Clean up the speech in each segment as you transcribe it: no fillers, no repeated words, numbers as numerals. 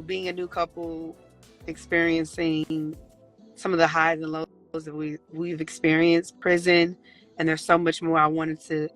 being a new couple, experiencing some of the highs and lows that we've experienced, prison, and there's so much more I wanted to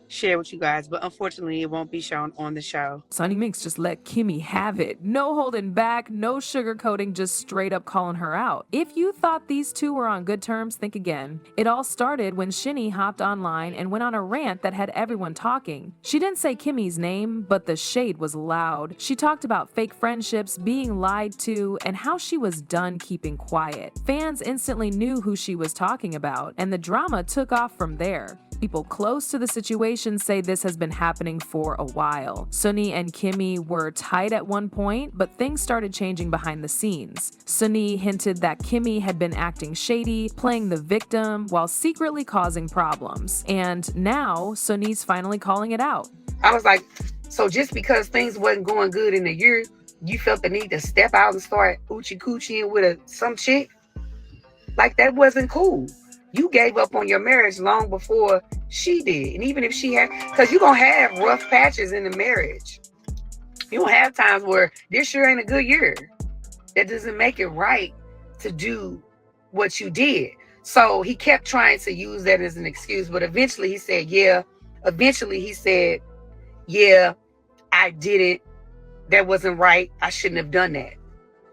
share with you guys, but unfortunately it won't be shown on the show. Sunni Minx just let Kimmie have it. No holding back, no sugarcoating, just straight up calling her out. If you thought these two were on good terms, think again. It all started when SHREDS hopped online and went on a rant that had everyone talking. She didn't say Kimmie's name, but the shade was loud. She talked about fake friendships, being lied to, and how she was done keeping quiet. Fans instantly knew who she was talking about, and the drama took off from there. People close to the situation say this has been happening for a while. Sunni and Kimmie were tight at one point, but things started changing behind the scenes. Sunni hinted that Kimmie had been acting shady, playing the victim, while secretly causing problems. And now, Sunni's finally calling it out. I was like, so just because things wasn't going good in a year, you felt the need to step out and start oochie-coochieing with some chick? Like, that wasn't cool. You gave up on your marriage long before she did. And even if she had, because you're going to have rough patches in the marriage. You don't have times where this year ain't a good year. That doesn't make it right to do what you did. So he kept trying to use that as an excuse. But eventually he said, yeah. Eventually he said, yeah, I did it. That wasn't right. I shouldn't have done that.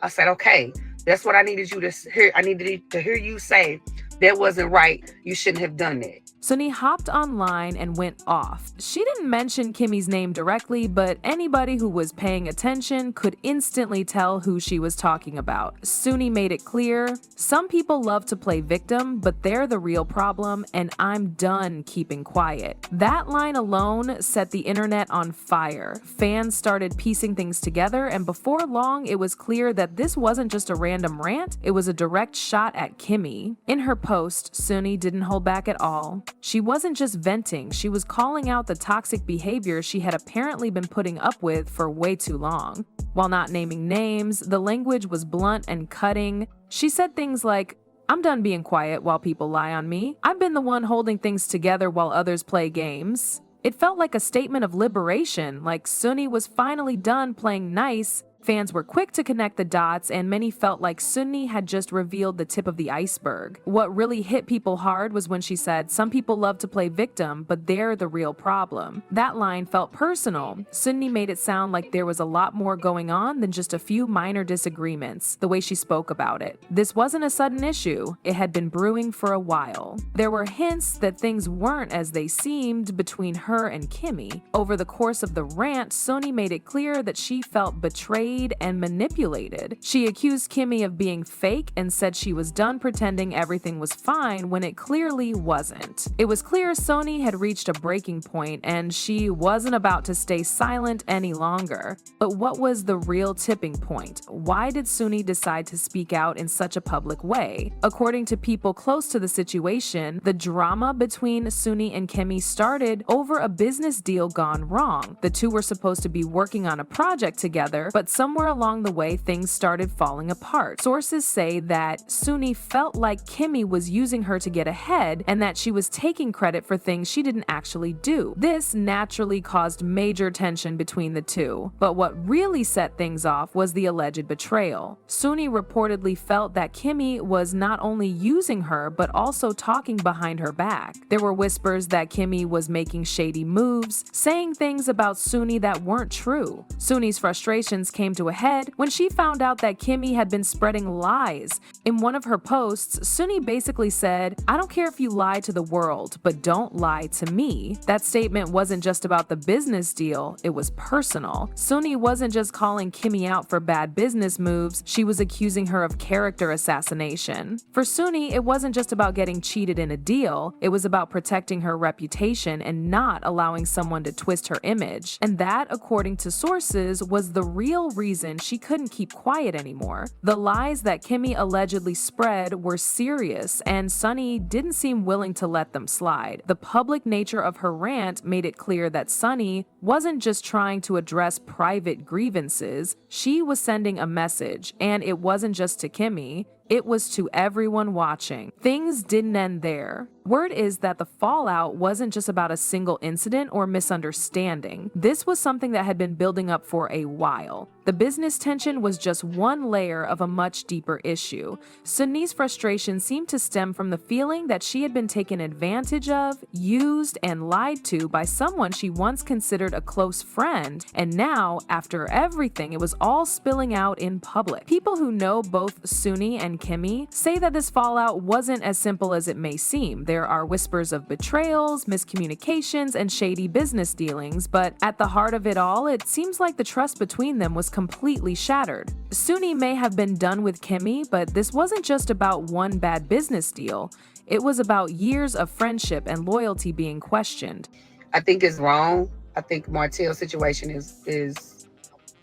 I said, okay, that's what I needed you to hear. I needed to hear you say, that wasn't right. You shouldn't have done that. Sunni hopped online and went off. She didn't mention Kimmie's name directly, but anybody who was paying attention could instantly tell who she was talking about. Sunni made it clear, some people love to play victim, but they're the real problem, and I'm done keeping quiet. That line alone set the internet on fire. Fans started piecing things together, and before long, it was clear that this wasn't just a random rant, it was a direct shot at Kimmie. In her post, Sunni didn't hold back at all. She wasn't just venting, she was calling out the toxic behavior she had apparently been putting up with for way too long. While not naming names, the language was blunt and cutting. She said things like, I'm done being quiet while people lie on me. I've been the one holding things together while others play games. It felt like a statement of liberation, like Sunni was finally done playing nice. Fans were quick to connect the dots, and many felt like Sunni had just revealed the tip of the iceberg. What really hit people hard was when she said, some people love to play victim, but they're the real problem. That line felt personal. Sunni made it sound like there was a lot more going on than just a few minor disagreements, the way she spoke about it. This wasn't a sudden issue. It had been brewing for a while. There were hints that things weren't as they seemed between her and Kimmie. Over the course of the rant, Sunni made it clear that she felt betrayed and manipulated. She accused Kimmie of being fake and said she was done pretending everything was fine when it clearly wasn't. It was clear Sunni had reached a breaking point and she wasn't about to stay silent any longer. But what was the real tipping point? Why did Sunni decide to speak out in such a public way? According to people close to the situation, the drama between Sunni and Kimmie started over a business deal gone wrong. The two were supposed to be working on a project together, but somewhere along the way, things started falling apart. Sources say that Sunni felt like Kimmie was using her to get ahead and that she was taking credit for things she didn't actually do. This naturally caused major tension between the two. But what really set things off was the alleged betrayal. Sunni reportedly felt that Kimmie was not only using her, but also talking behind her back. There were whispers that Kimmie was making shady moves, saying things about Sunni that weren't true. Sunni's frustrations came to a head when she found out that Kimmie had been spreading lies. In one of her posts, Sunni basically said, I don't care if you lie to the world, but don't lie to me. That statement wasn't just about the business deal, it was personal. Sunni wasn't just calling Kimmie out for bad business moves, she was accusing her of character assassination. For Sunni, it wasn't just about getting cheated in a deal, it was about protecting her reputation and not allowing someone to twist her image. And that, according to sources, was the real reason she couldn't keep quiet anymore. The lies that Kimmie allegedly spread were serious, and Sunni didn't seem willing to let them slide. The public nature of her rant made it clear that Sunni wasn't just trying to address private grievances, she was sending a message, and it wasn't just to Kimmie. it was to everyone watching. Things didn't end there. Word is that the fallout wasn't just about a single incident or misunderstanding. This was something that had been building up for a while. The business tension was just one layer of a much deeper issue. Sunni's frustration seemed to stem from the feeling that she had been taken advantage of, used, and lied to by someone she once considered a close friend, and now, after everything, it was all spilling out in public. People who know both Sunni and Kimmie say that this fallout wasn't as simple as it may seem. There are whispers of betrayals, miscommunications, and shady business dealings, but at the heart of it all, it seems like the trust between them was completely shattered. Sunni may have been done with Kimmie, but this wasn't just about one bad business deal. It was about years of friendship and loyalty being questioned. I think it's wrong. I think Martell's situation is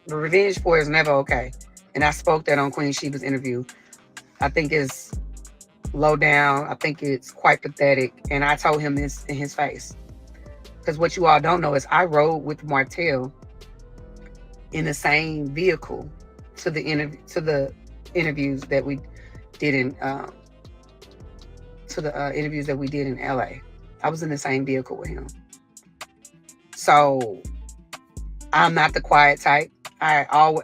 the revenge for is never okay. And I spoke that on Queen Sheba's interview. I think it's low down. I think it's quite pathetic. And I told him this in his face. Because what you all don't know is I rode with Martell in the same vehicle to the interviews that we did in interviews that we did in LA. I was in the same vehicle with him. So I'm not the quiet type. I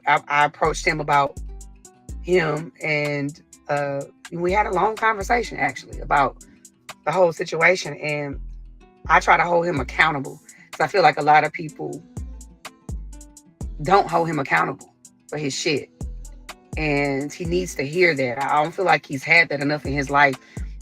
approached him about him, and we had a long conversation actually about the whole situation, and I try to hold him accountable because I feel like a lot of people don't hold him accountable for his shit, and he needs to hear that. I don't feel like he's had that enough in his life.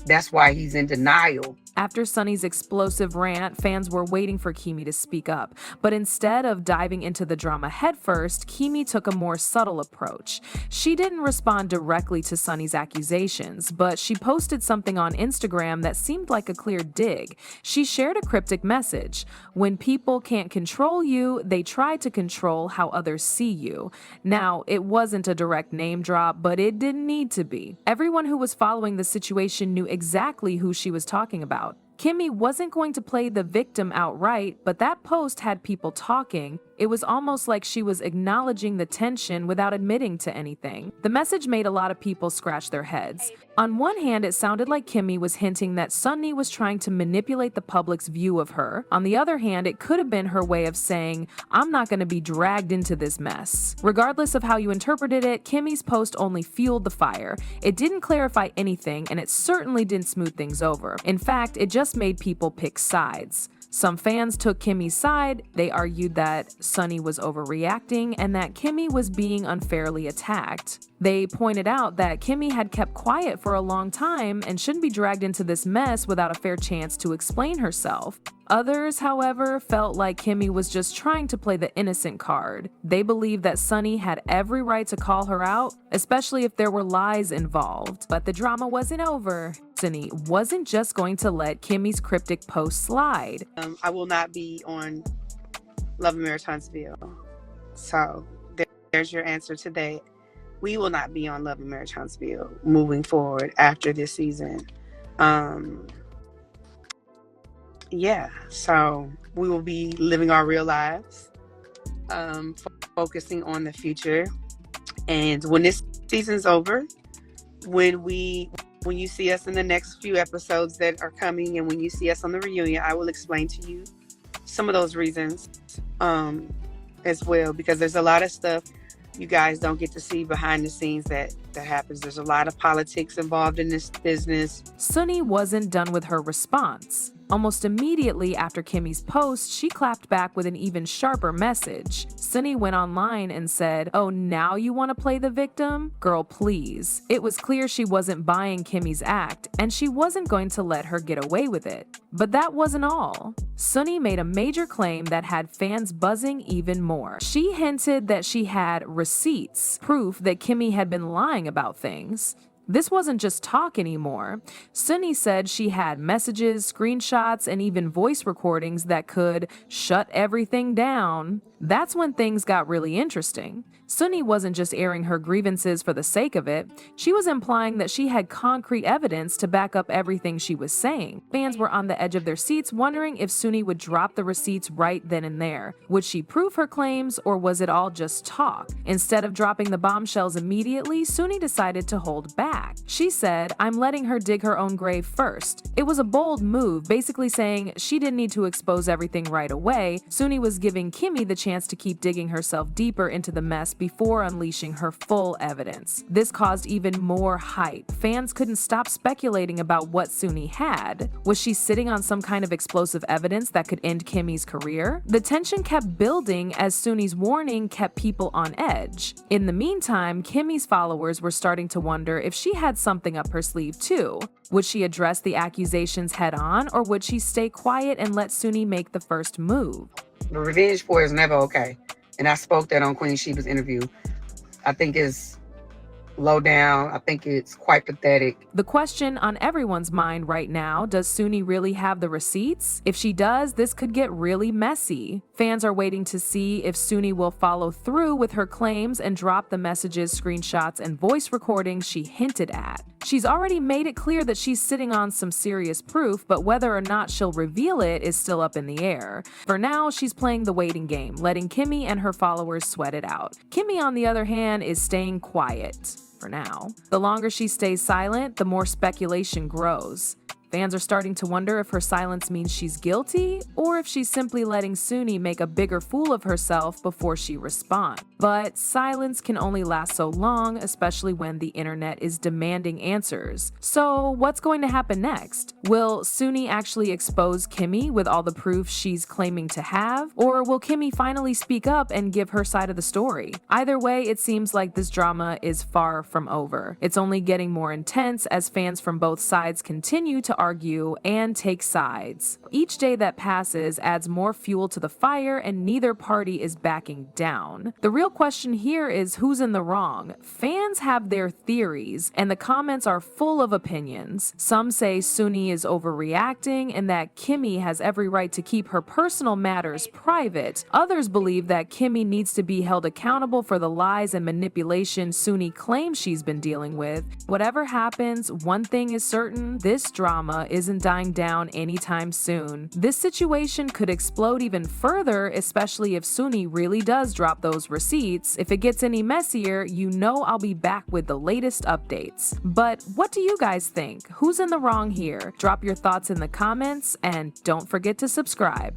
That's why he's in denial. After Sunni's explosive rant, fans were waiting for Kimmie to speak up. But instead of diving into the drama headfirst, Kimmie took a more subtle approach. She didn't respond directly to Sunni's accusations, but she posted something on Instagram that seemed like a clear dig. She shared a cryptic message. When people can't control you, they try to control how others see you. Now, it wasn't a direct name drop, but it didn't need to be. Everyone who was following the situation knew exactly who she was talking about. Kimmie wasn't going to play the victim outright, but that post had people talking. It was almost like she was acknowledging the tension without admitting to anything. The message made a lot of people scratch their heads. On one hand, it sounded like Kimmie was hinting that Sunni was trying to manipulate the public's view of her. On the other hand, it could have been her way of saying, I'm not going to be dragged into this mess. Regardless of how you interpreted it, Kimmie's post only fueled the fire. It didn't clarify anything, and it certainly didn't smooth things over. In fact, it just made people pick sides. Some fans took Kimmie's side. They argued that Sunni was overreacting and that Kimmie was being unfairly attacked. They pointed out that Kimmie had kept quiet for a long time and shouldn't be dragged into this mess without a fair chance to explain herself. Others, however, felt like Kimmie was just trying to play the innocent card. They believed that Sunni had every right to call her out, especially if there were lies involved. But the drama wasn't over. Sunni wasn't just going to let Kimmie's cryptic post slide. I will not be on Love and Marriage Huntsville. So there's your answer to that. We will not be on Love and Marriage Huntsville moving forward after this season. Yeah, so we will be living our real lives, focusing on the future. And when this season's over, when you see us in the next few episodes that are coming, and when you see us on the reunion, I will explain to you some of those reasons as well, because there's a lot of stuff you guys don't get to see behind the scenes that happens. There's a lot of politics involved in this business. Sunni wasn't done with her response. Almost immediately after Kimmie's post, she clapped back with an even sharper message. Sunni went online and said, "Oh, now you want to play the victim? Girl, please." It was clear she wasn't buying Kimmie's act, and she wasn't going to let her get away with it. But that wasn't all. Sunni made a major claim that had fans buzzing even more. She hinted that she had receipts, proof that Kimmie had been lying about things. This wasn't just talk anymore. Sunni said she had messages, screenshots, and even voice recordings that could shut everything down. That's when things got really interesting. Sunni wasn't just airing her grievances for the sake of it, she was implying that she had concrete evidence to back up everything she was saying. Fans were on the edge of their seats wondering if Sunni would drop the receipts right then and there. Would she prove her claims, or was it all just talk? Instead of dropping the bombshells immediately, Sunni decided to hold back. She said, "I'm letting her dig her own grave first." It was a bold move, basically saying she didn't need to expose everything right away. Sunni was giving Kimmie the chance to keep digging herself deeper into the mess before unleashing her full evidence. This caused even more hype. Fans couldn't stop speculating about what Sunni had. Was she sitting on some kind of explosive evidence that could end Kimmie's career? The tension kept building as Sunni's warning kept people on edge. In the meantime, Kimmie's followers were starting to wonder if she had something up her sleeve too. Would she address the accusations head on, or would she stay quiet and let Sunni make the first move? The revenge for is never okay. And I spoke that on Queen Sheba's interview. I think it's low down. I think it's quite pathetic. The question on everyone's mind right now, does Sunni really have the receipts? If she does, this could get really messy. Fans are waiting to see if Sunni will follow through with her claims and drop the messages, screenshots, and voice recordings she hinted at. She's already made it clear that she's sitting on some serious proof, but whether or not she'll reveal it is still up in the air. For now, she's playing the waiting game, letting Kimmie and her followers sweat it out. Kimmie, on the other hand, is staying quiet. For now. The longer she stays silent, the more speculation grows. Fans are starting to wonder if her silence means she's guilty, or if she's simply letting Sunni make a bigger fool of herself before she responds. But silence can only last so long, especially when the internet is demanding answers. So what's going to happen next? Will Sunni actually expose Kimmie with all the proof she's claiming to have? Or will Kimmie finally speak up and give her side of the story? Either way, it seems like this drama is far from over. It's only getting more intense as fans from both sides continue to argue and take sides. Each day that passes adds more fuel to the fire, and neither party is backing down. The real question here is who's in the wrong. Fans have their theories, and the comments are full of opinions. Some say Sunni is overreacting and that Kimmie has every right to keep her personal matters private. Others believe that Kimmie needs to be held accountable for the lies and manipulation Sunni claims she's been dealing with. Whatever happens, one thing is certain: this drama isn't dying down anytime soon. This situation could explode even further, especially if Sunni really does drop those receipts. If it gets any messier, you know I'll be back with the latest updates. But what do you guys think? Who's in the wrong here? Drop your thoughts in the comments, and don't forget to subscribe.